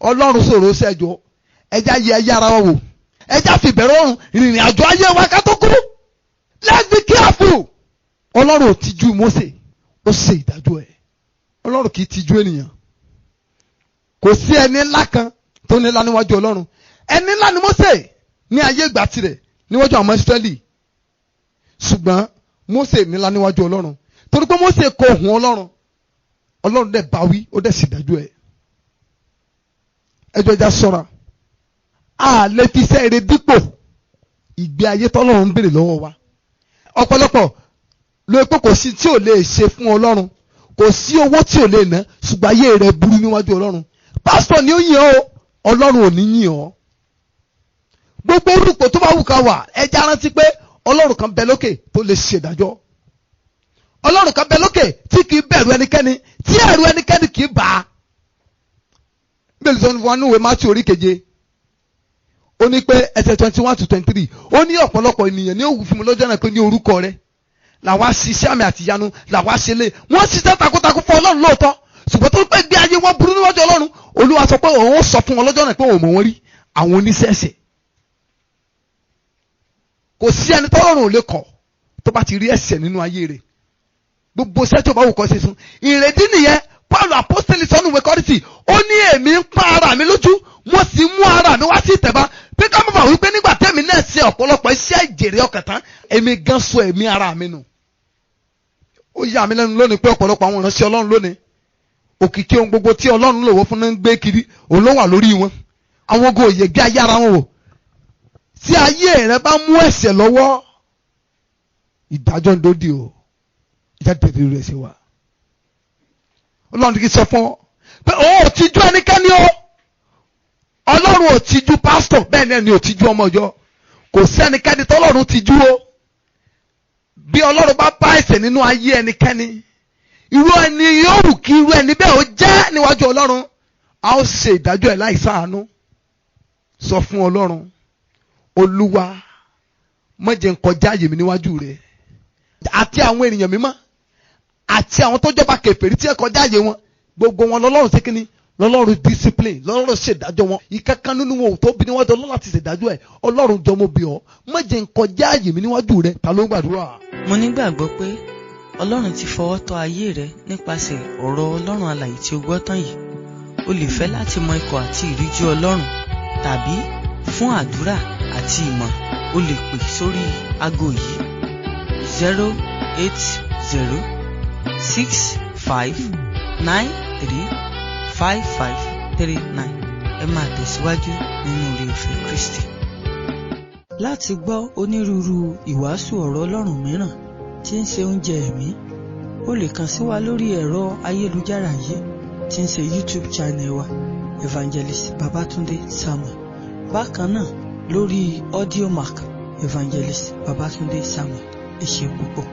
Ọlọ́run sọ̀rọ̀ ṣẹ́jọ́, ẹja yẹ ẹyẹ ara wa wò, ẹja fìbẹ̀rẹ̀ ọ̀run ìrìn àjò ayé wa ká tó kú. Let's be careful. Ọlọ́run ò tijú Mósè, ó ṣe ìdájọ́ ẹ̀. Ọlọ́run kì í tijú ènìyàn. Kò sí ẹni ńlá kan tó ní ńlá níwájú Ọlọ́run. ẹni ńlá ni Mósè ní ayé ìgbà tirẹ̀ níwájú àwọn Ísírẹ́lì, ṣùgbọ́n Mósè nílá níwájú Ọlọ́run torí pé Mósè kọ ohùn Ọlọ́run, Ọlọ́run dẹ̀ bá wí, ó dẹ̀ sì dájú ẹ̀. Ẹjọ́ ẹja ṣọ́ra, a lè fi iṣẹ́ rere dípò ìgbé ayé tọ́lọ́run ń béèrè lọ́wọ́ wa. Ọ̀pọ̀lọpọ̀ ló pé kò sí tí ò lè ṣe fún Ọlọ́run, kò sí owó tí ò lè ná, ṣùgbọ́n ayé rẹ̀ burú níwájú Ọlọ́run. Pásítọ̀ ni ó yìn ọ́, Ọlọ́run ò ní yìn ọ́. Gbogbo orúkọ tó bá wù ká wà, ẹja rántí pé Ọlọ́run kan bẹ lókè tó lè ṣe ìdájọ́. Ọlọ́run kan bẹ lókè tí kì í bẹ̀rù ẹnikẹ́ni, tí ẹ̀rù ẹnikẹ́ni kì í bà á. Bẹ́ẹ̀ni sọ fún wa ní ìwé Mátíù orí 7, ó ní pé ẹsẹ̀ 21 to 23, ó ní ọ̀pọ̀lọpọ̀ ènìyàn ní ó wí fún mi lọ́jọ́ náà pé ní orúkọ rẹ̀ làwa ṣiṣẹ́ àmì àti ìyanu làwa ṣe lé. Wọ́n ṣiṣẹ́ takuntakun fún Ọlọ́run lóòótọ́, ṣùgbọ́n tó pé gbé ayé wọn burú níwájú Ọlọ́run, Olúwa sọ pé òun ó sọ fún wọn lọ́jọ́ náà pé òun mọ̀ wọ́n rí, àwọn oníṣẹ́ṣe. Kò sí ẹni tọ́lọ́run ò lè kọ̀ tó bá ti rí ẹ̀ṣẹ̀ nínú ayé rẹ̀. Gbogbo iṣẹ́ tó bá wù kó ṣe fún. Ìrèdí nìyẹn Paul apostoli sọ́nù ìwé Kọ́ríńtì, ó ní èmi ń pa ara mi lójú, mo sì mú ara mi wá sí ìtẹ̀bá, pé ká má bàa wípé nígbà tẹ́mi náà ṣe ọ̀pọ̀lọpọ̀ iṣẹ́ ìjèrè ọkàn tán, èmi gan sọ ẹ̀mí ara mi nù. Ó yà mí lẹ́nu lónìí pé ọ̀pọ̀lọpọ̀ àwọn ìránṣẹ́ Ọlọ́run lónìí, òkìkí ohun gbogbo tí Ọlọ́run lò wọ́n fún ń gbé kiri, òun ló wà lórí wọn. Àwọn ogun òye gbé ayé ara wọn wò. Tí ayé rẹ bá mú ẹ̀ṣẹ̀ lọ́wọ́, ìdájọ́ ń dòdì o, ìjáde rẹ̀ ṣe wà. Ọlọ́run kì í sọ fún ọ pé òun ò tijú ẹnikẹ́ni o. Ọlọ́run ò tijú pásítọ̀, bẹ́ẹ̀ náà ni ò tijú ọmọ ìjọ. Kò sẹ́nikẹ́ni tọ́lọ́run tijú o. Bí Ọlọ́run bá bá ẹ̀ṣẹ̀ nínú ayé ẹnikẹ́ni, irú ẹni yóò wù kí irú ẹni bẹ́ẹ̀ ó jẹ́ níwájú Ọlọ́run, a ó ṣe ìdájọ́ ẹ̀ láì ṣàánú. Sọ fún Ọlọ́run, Olúwa, má jẹ́ n kọjá àyè mi níwájú rẹ̀, àti àwọn ènìyàn mímọ́ àti àwọn tó jọba kèfèrí tí ẹ kọjá àyè wọn, gbogbo wọn lọ́lọ́run ṣe kíni, lọ́lọ́run discipline, lọ́lọ́run ṣèdájọ́ wọn. Ìkankan nínú wọn ò tó bí níwájú Ọlọ́run láti ṣèdájọ́ ẹ̀. Ọlọ́run jọ mo bẹ̀ ọ́, má jẹ́ n kọjá àyè mi níwájú rẹ̀. Ta ló ń gbàdúrà? Mo nígbàgbọ́ pé Ọlọ́run ti fọwọ́ tọ́ ayé rẹ nípasẹ̀ ọ̀rọ̀ Ọlọ́run alààyè tí o gbọ́ tán yìí. O lè fẹ́ láti mọ ikọ̀ àti ìríjú Ọlọ́run, tàbí fún àdúrà àti ìmọ̀, o lè pè sórí aago yìí 08065935539. Ẹ máa tẹ̀síwájú nínú oore ọ̀fẹ́ Kristi. Láti gbọ́ onírúurú ìwàásù ọ̀rọ̀ Ọlọ́run mìíràn tí ń ṣe oúnjẹ ẹ̀mí, o lè kàn sí wa lórí ẹ̀rọ ayélujára yìí tí ń ṣe YouTube channel wa Evangelist Babatunde Samuel. Bákan náà lórí Audiomack Evangelist Babatunde Samuel. Ẹ ṣé púpọ̀.